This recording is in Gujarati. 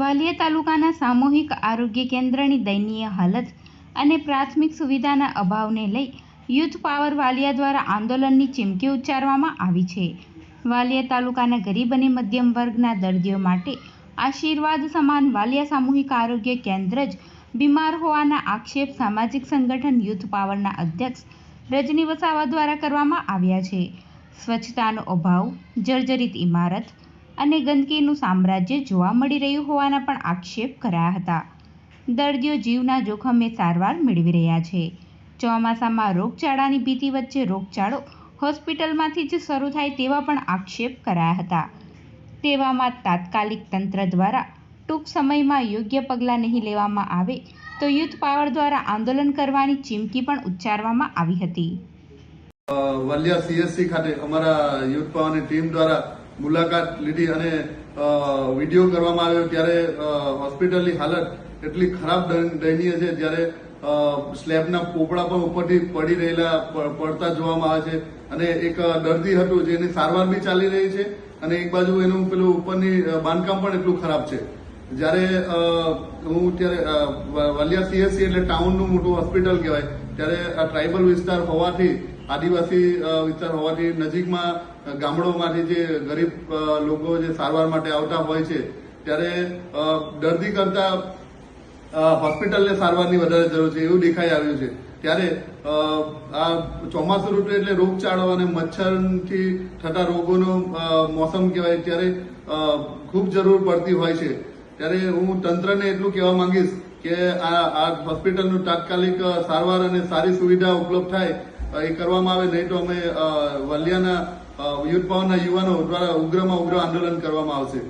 વાલિયા તાલુકાના સામૂહિક આરોગ્ય કેન્દ્રની દયનીય હાલત અને પ્રાથમિક સુવિધાના અભાવને લઈ યુથ પાવર વાલિયા દ્વારા આંદોલનની ચીમકી ઉચ્ચારવામાં આવી છે. વાલિયા તાલુકાના ગરીબ અને મધ્યમ વર્ગના દર્દીઓ માટે આશીર્વાદ સમાન વાલિયા સામૂહિક આરોગ્ય કેન્દ્ર જ બીમાર હોવાના આક્ષેપ સામાજિક સંગઠન યુથ પાવરના અધ્યક્ષ રજની વસાવા દ્વારા કરવામાં આવ્યા છે. સ્વચ્છતાનો અભાવ, જર્જરિત ઇમારત અને ગંદકીનું સામ્રાજ્ય જોવા મળી રહ્યું હોવાના પણ આક્ષેપ કરાયા હતા. દર્દીઓ જીવના જોખમે સારવાર મેળવી રહ્યા છે. ચોમાસામાં રોગચાળાની ભીતિ વચ્ચે રોગચાળો હોસ્પિટલમાંથી જ શરૂ થાય તેવા પણ આક્ષેપ કરાયા હતા. તેવામાં તાત્કાલિક તંત્ર દ્વારા ટૂંક સમયમાં યોગ્ય પગલાં નહીં લેવામાં આવે તો યુથ પાવર દ્વારા આંદોલન કરવાની ચીમકી પણ ઉચ્ચારવામાં આવી હતી. વાલિયા CSC ખાતે અમારા યુથ પાવરની ટીમ દ્વારા મુલાકાત લીધી અને વિડીયો કરવામાં આવ્યો ત્યારે હોસ્પિટલની હાલત એટલી ખરાબ દયનીય છે. જ્યારે સ્લેબના પોપડા પણ ઉપરથી પડી રહેલા પડતા જોવામાં આવે છે અને એક દર્દી હતું જેની સારવાર બી ચાલી રહી છે અને એક બાજુ એનું પેલું ઉપરની બાંધકામ પણ એટલું ખરાબ છે. જ્યારે હું ત્યારે વાલિયા CSC એટલે ટાઉનનું મોટું હોસ્પિટલ કહેવાય, ત્યારે આ ટ્રાઇબલ વિસ્તાર હોવાથી, આદિવાસી વિસ્તાર હોવાથી નજીકમાં ગામડોમાંથી જે ગરીબ લોકો જે સારવાર માટે આવતા હોય છે ત્યારે દર્દી કરતા હોસ્પિટલને સારવારની વધારે જરૂર છે એવું દેખાઈ આવ્યું છે. ત્યારે આ ચોમાસુ ઋતુ એટલે રોગચાળો અને મચ્છરથી થતા રોગોનો મોસમ કહેવાય, ત્યારે ખૂબ જરૂર પડતી હોય છે. ત્યારે હું તંત્રને એટલું કહેવા માંગીશ કે આ હોસ્પિટલનું તાત્કાલિક સારવાર અને સારી સુવિધા ઉપલબ્ધ થાય એ કરવામાં આવે, નહીં તો અમે વાલિયાના યુથ પાવરના યુવાનો દ્વારા ઉગ્રમાં ઉગ્ર આંદોલન કરવામાં આવશે.